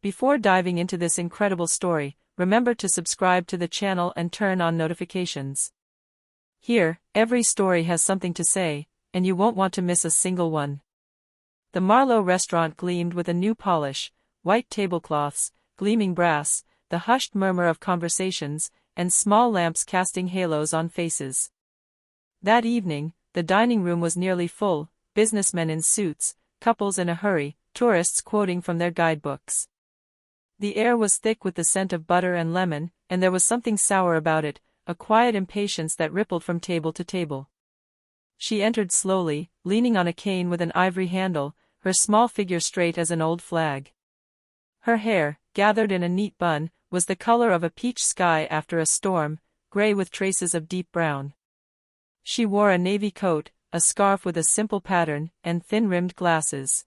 Before diving into this incredible story, remember to subscribe to the channel and turn on notifications. Here, every story has something to say, and you won't want to miss a single one. The Marlowe restaurant gleamed with a new polish, white tablecloths, gleaming brass, the hushed murmur of conversations, and small lamps casting halos on faces. That evening, the dining room was nearly full, businessmen in suits, couples in a hurry, tourists quoting from their guidebooks. The air was thick with the scent of butter and lemon, and there was something sour about it, a quiet impatience that rippled from table to table. She entered slowly, leaning on a cane with an ivory handle, her small figure straight as an old flag. Her hair, gathered in a neat bun, was the color of a peach sky after a storm, gray with traces of deep brown. She wore a navy coat, a scarf with a simple pattern, and thin-rimmed glasses.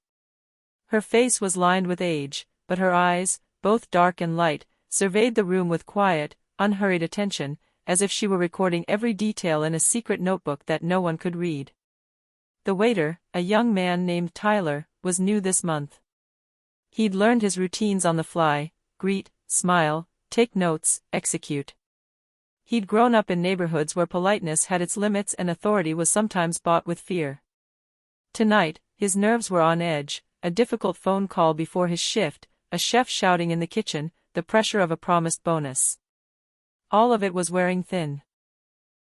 Her face was lined with age, but her eyes, both dark and light, surveyed the room with quiet, unhurried attention, as if she were recording every detail in a secret notebook that no one could read. The waiter, a young man named Tyler, was new this month. He'd learned his routines on the fly: greet, smile, take notes, execute. He'd grown up in neighborhoods where politeness had its limits and authority was sometimes bought with fear. Tonight, his nerves were on edge, a difficult phone call before his shift, a chef shouting in the kitchen, the pressure of a promised bonus. All of it was wearing thin.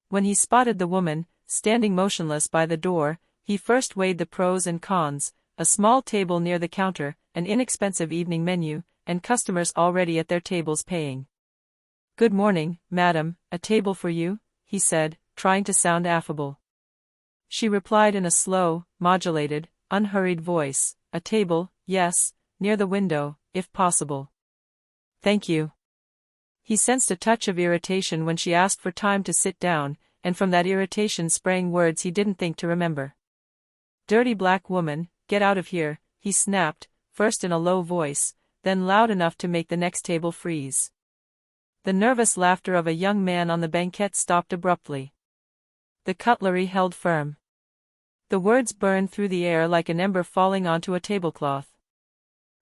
When he spotted the woman, standing motionless by the door, he first weighed the pros and cons: a small table near the counter, an inexpensive evening menu, and customers already at their tables paying. "Good morning, madam, a table for you?" he said, trying to sound affable. She replied in a slow, modulated, unhurried voice, "A table, yes, near the window, if possible." "Thank you." He sensed a touch of irritation when she asked for time to sit down, and from that irritation sprang words he didn't think to remember. "Dirty black woman, get out of here," he snapped, first in a low voice, then loud enough to make the next table freeze. The nervous laughter of a young man on the banquette stopped abruptly. The cutlery held firm. The words burned through the air like an ember falling onto a tablecloth.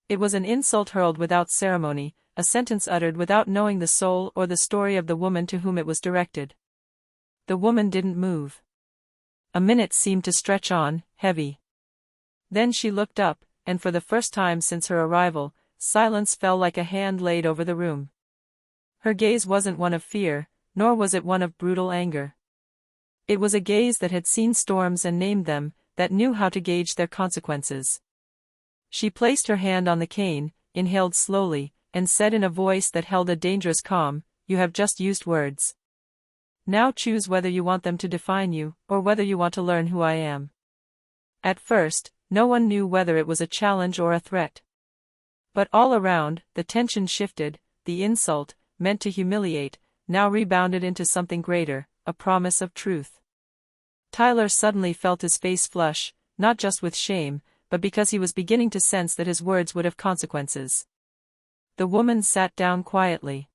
It was an insult hurled without ceremony, a sentence uttered without knowing the soul or the story of the woman to whom it was directed. The woman didn't move. A minute seemed to stretch on, heavy. Then she looked up, and for the first time since her arrival, silence fell like a hand laid over the room. Her gaze wasn't one of fear, nor was it one of brutal anger. It was a gaze that had seen storms and named them, that knew how to gauge their consequences. She placed her hand on the cane, inhaled slowly, and said in a voice that held a dangerous calm, "You have just used words. Now choose whether you want them to define you, or whether you want to learn who I am." At first, no one knew whether it was a challenge or a threat. But all around, the tension shifted, the insult, meant to humiliate, now rebounded into something greater, a promise of truth. Tyler suddenly felt his face flush, not just with shame, but because he was beginning to sense that his words would have consequences. The woman sat down quietly.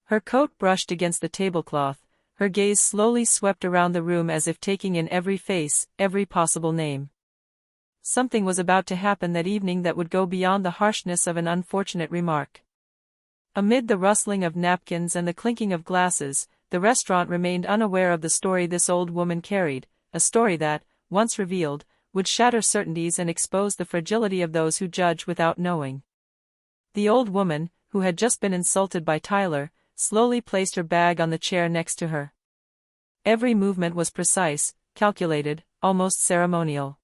Her coat brushed against the tablecloth, her gaze slowly swept around the room as if taking in every face, every possible name. Something was about to happen that evening that would go beyond the harshness of an unfortunate remark. Amid the rustling of napkins and the clinking of glasses, the restaurant remained unaware of the story this old woman carried, a story that, once revealed, would shatter certainties and expose the fragility of those who judge without knowing. The old woman, who had just been insulted by Tyler, slowly placed her bag on the chair next to her. Every movement was precise, calculated, almost ceremonial.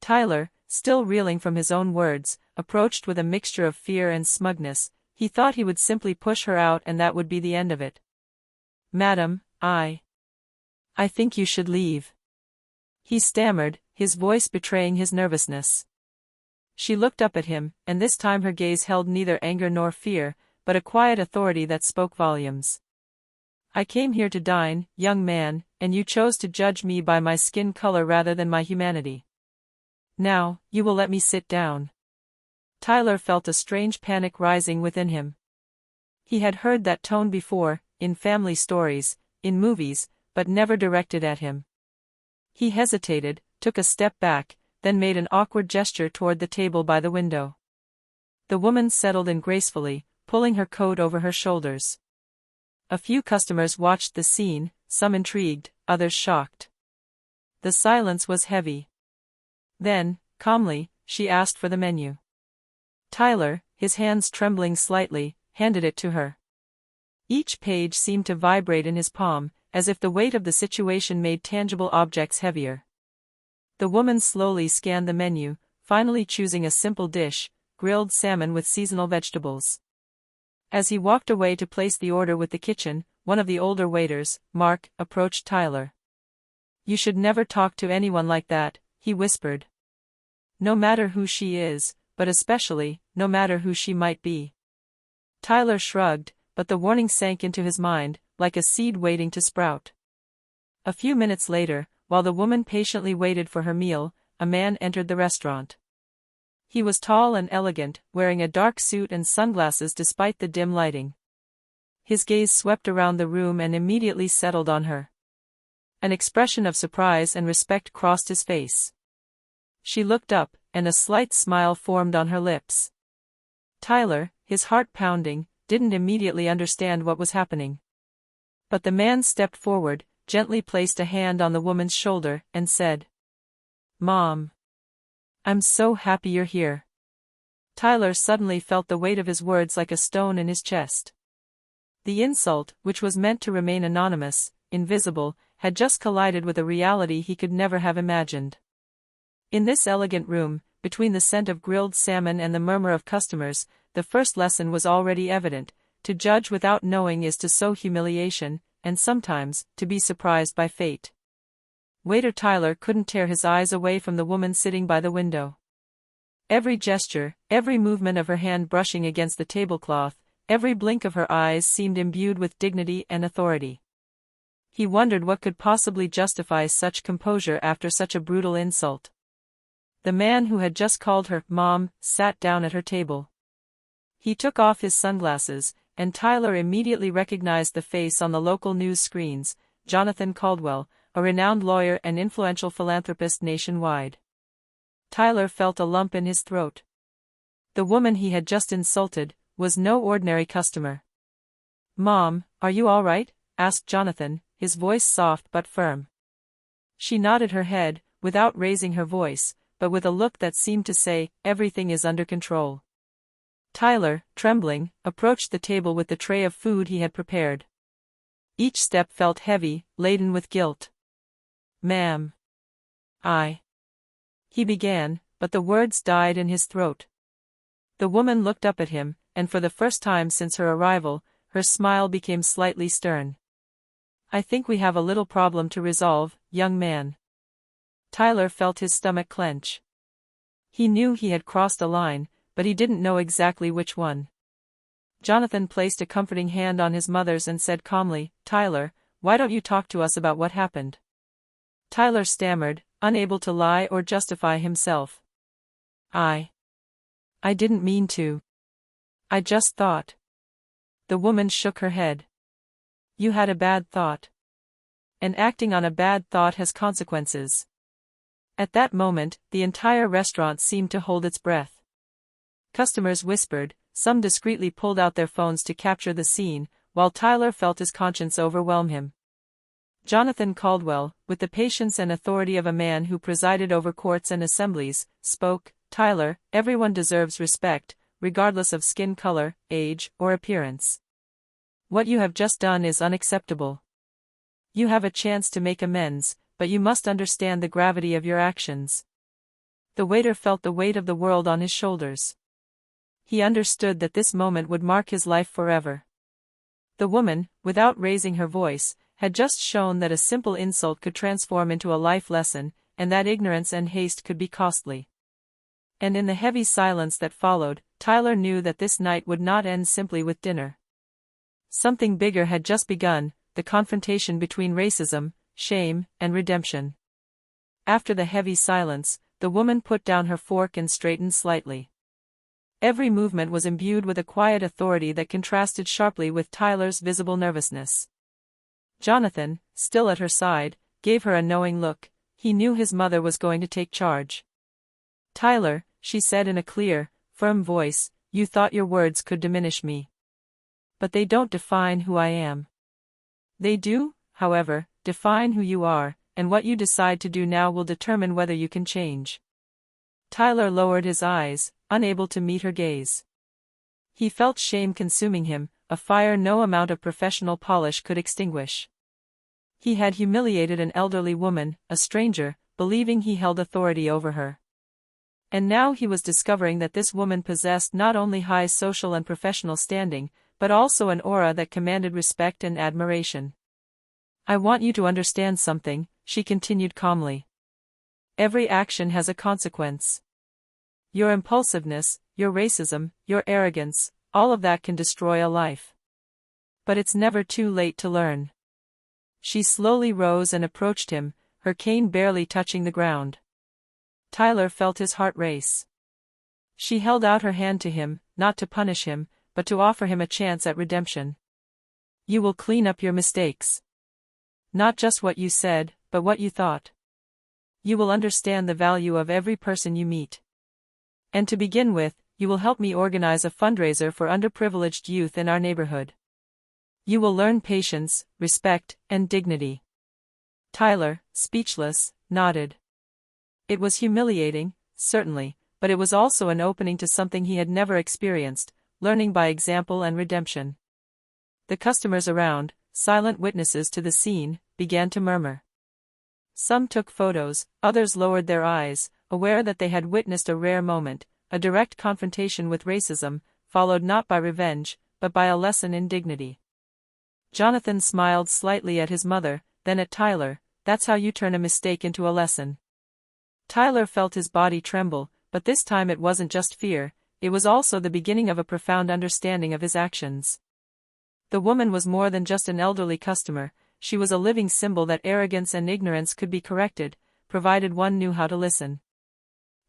Tyler, still reeling from his own words, approached with a mixture of fear and smugness. He thought he would simply push her out and that would be the end of it. "Madam, I think you should leave," he stammered, his voice betraying his nervousness. She looked up at him, and this time her gaze held neither anger nor fear, but a quiet authority that spoke volumes. "I came here to dine, young man, and you chose to judge me by my skin color rather than my humanity. Now, you will let me sit down." Tyler felt a strange panic rising within him. He had heard that tone before, in family stories, in movies, but never directed at him. He hesitated, took a step back, then made an awkward gesture toward the table by the window. The woman settled in gracefully, pulling her coat over her shoulders. A few customers watched the scene, some intrigued, others shocked. The silence was heavy. Then, calmly, she asked for the menu. Tyler, his hands trembling slightly, handed it to her. Each page seemed to vibrate in his palm, as if the weight of the situation made tangible objects heavier. The woman slowly scanned the menu, finally choosing a simple dish, grilled salmon with seasonal vegetables. As he walked away to place the order with the kitchen, one of the older waiters, Mark, approached Tyler. "You should never talk to anyone like that," he whispered. "No matter who she is, but especially, no matter who she might be." Tyler shrugged, but the warning sank into his mind, like a seed waiting to sprout. A few minutes later, while the woman patiently waited for her meal, a man entered the restaurant. He was tall and elegant, wearing a dark suit and sunglasses despite the dim lighting. His gaze swept around the room and immediately settled on her. An expression of surprise and respect crossed his face. She looked up, and a slight smile formed on her lips. Tyler, his heart pounding, didn't immediately understand what was happening. But the man stepped forward, gently placed a hand on the woman's shoulder, and said, "Mom. I'm so happy you're here." Tyler suddenly felt the weight of his words like a stone in his chest. The insult, which was meant to remain anonymous, invisible, had just collided with a reality he could never have imagined. In this elegant room, between the scent of grilled salmon and the murmur of customers, the first lesson was already evident: to judge without knowing is to sow humiliation, and sometimes, to be surprised by fate. Waiter Tyler couldn't tear his eyes away from the woman sitting by the window. Every gesture, every movement of her hand brushing against the tablecloth, every blink of her eyes seemed imbued with dignity and authority. He wondered what could possibly justify such composure after such a brutal insult. The man who had just called her "Mom" sat down at her table. He took off his sunglasses, and Tyler immediately recognized the face on the local news screens: Jonathan Caldwell, a renowned lawyer and influential philanthropist nationwide. Tyler felt a lump in his throat. The woman he had just insulted was no ordinary customer. "Mom, are you all right?" asked Jonathan, his voice soft but firm. She nodded her head, without raising her voice, but with a look that seemed to say, "Everything is under control." Tyler, trembling, approached the table with the tray of food he had prepared. Each step felt heavy, laden with guilt. "Ma'am. He began, but the words died in his throat. The woman looked up at him, and for the first time since her arrival, her smile became slightly stern. "I think we have a little problem to resolve, young man." Tyler felt his stomach clench. He knew he had crossed a line, but he didn't know exactly which one. Jonathan placed a comforting hand on his mother's and said calmly, "Tyler, why don't you talk to us about what happened?" Tyler stammered, unable to lie or justify himself. I didn't mean to. I just thought." The woman shook her head. "You had a bad thought. And acting on a bad thought has consequences." At that moment, the entire restaurant seemed to hold its breath. Customers whispered, some discreetly pulled out their phones to capture the scene, while Tyler felt his conscience overwhelm him. Jonathan Caldwell, with the patience and authority of a man who presided over courts and assemblies, spoke, "Tyler, everyone deserves respect, regardless of skin color, age, or appearance. What you have just done is unacceptable. You have a chance to make amends, but you must understand the gravity of your actions." The waiter felt the weight of the world on his shoulders. He understood that this moment would mark his life forever. The woman, without raising her voice, had just shown that a simple insult could transform into a life lesson, and that ignorance and haste could be costly. And in the heavy silence that followed, Tyler knew that this night would not end simply with dinner. Something bigger had just begun: the confrontation between racism, shame, and redemption. After the heavy silence, the woman put down her fork and straightened slightly. Every movement was imbued with a quiet authority that contrasted sharply with Tyler's visible nervousness. Jonathan, still at her side, gave her a knowing look. He knew his mother was going to take charge. "Tyler," she said in a clear, firm voice, You thought your words could diminish me. But they don't define who I am. They do, however, define who you are, and what you decide to do now will determine whether you can change. Tyler lowered his eyes, unable to meet her gaze. He felt shame consuming him, a fire no amount of professional polish could extinguish. He had humiliated an elderly woman, a stranger, believing he held authority over her. And now he was discovering that this woman possessed not only high social and professional standing, but also an aura that commanded respect and admiration. I want you to understand something, she continued calmly. Every action has a consequence. Your impulsiveness, your racism, your arrogance, all of that can destroy a life. But it's never too late to learn. She slowly rose and approached him, her cane barely touching the ground. Tyler felt his heart race. She held out her hand to him, not to punish him, but to offer him a chance at redemption. You will clean up your mistakes. Not just what you said, but what you thought. You will understand the value of every person you meet. And to begin with, you will help me organize a fundraiser for underprivileged youth in our neighborhood. You will learn patience, respect, and dignity. Tyler, speechless, nodded. It was humiliating, certainly, but it was also an opening to something he had never experienced, learning by example and redemption. The customers around, silent witnesses to the scene, began to murmur. Some took photos, others lowered their eyes, aware that they had witnessed a rare moment, a direct confrontation with racism, followed not by revenge, but by a lesson in dignity. Jonathan smiled slightly at his mother, then at Tyler. That's how you turn a mistake into a lesson. Tyler felt his body tremble, but this time it wasn't just fear, it was also the beginning of a profound understanding of his actions. The woman was more than just an elderly customer, she was a living symbol that arrogance and ignorance could be corrected, provided one knew how to listen.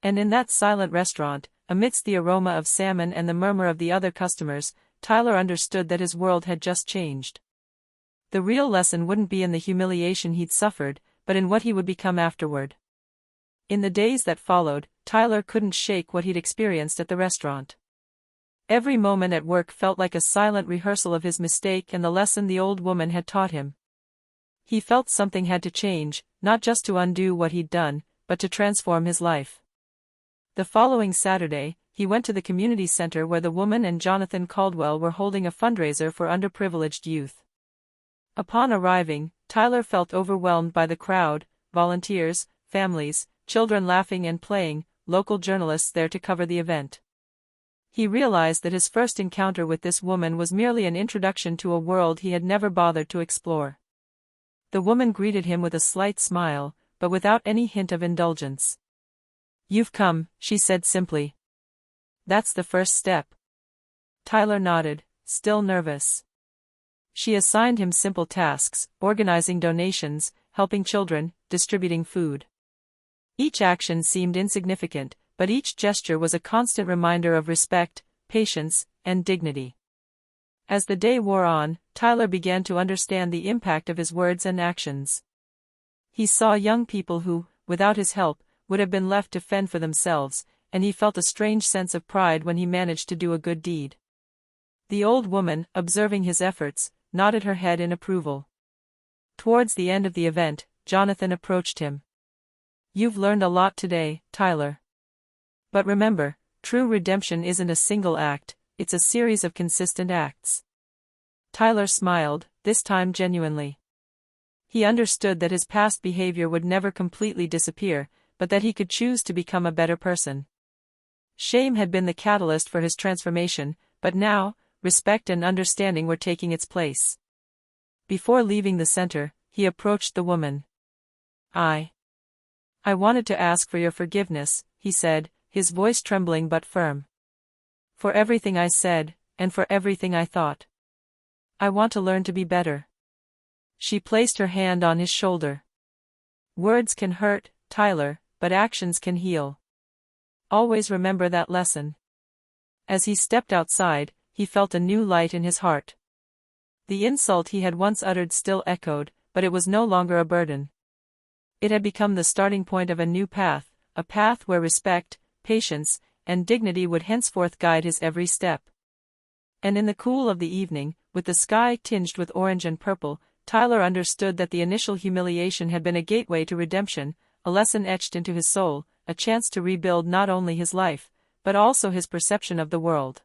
And in that silent restaurant, amidst the aroma of salmon and the murmur of the other customers, Tyler understood that his world had just changed. The real lesson wouldn't be in the humiliation he'd suffered, but in what he would become afterward. In the days that followed, Tyler couldn't shake what he'd experienced at the restaurant. Every moment at work felt like a silent rehearsal of his mistake and the lesson the old woman had taught him. He felt something had to change, not just to undo what he'd done, but to transform his life. The following Saturday, he went to the community center where the woman and Jonathan Caldwell were holding a fundraiser for underprivileged youth. Upon arriving, Tyler felt overwhelmed by the crowd, volunteers, families, children laughing and playing, local journalists there to cover the event. He realized that his first encounter with this woman was merely an introduction to a world he had never bothered to explore. The woman greeted him with a slight smile, but without any hint of indulgence. "You've come," she said simply. "That's the first step." Tyler nodded, still nervous. She assigned him simple tasks, organizing donations, helping children, distributing food. Each action seemed insignificant, but each gesture was a constant reminder of respect, patience, and dignity. As the day wore on, Tyler began to understand the impact of his words and actions. He saw young people who, without his help, would have been left to fend for themselves, and he felt a strange sense of pride when he managed to do a good deed. The old woman, observing his efforts, nodded her head in approval. Towards the end of the event, Jonathan approached him. "You've learned a lot today, Tyler. But remember, true redemption isn't a single act, it's a series of consistent acts." Tyler smiled, this time genuinely. He understood that his past behavior would never completely disappear, but that he could choose to become a better person. Shame had been the catalyst for his transformation, but now, respect and understanding were taking its place. Before leaving the center, he approached the woman. I wanted to ask for your forgiveness," he said, his voice trembling but firm. "For everything I said, and for everything I thought. I want to learn to be better." She placed her hand on his shoulder. "Words can hurt, Tyler, but actions can heal. Always remember that lesson." As he stepped outside, he felt a new light in his heart. The insult he had once uttered still echoed, but it was no longer a burden. It had become the starting point of a new path, a path where respect, patience, and dignity would henceforth guide his every step. And in the cool of the evening, with the sky tinged with orange and purple, Tyler understood that the initial humiliation had been a gateway to redemption, a lesson etched into his soul, a chance to rebuild not only his life, but also his perception of the world.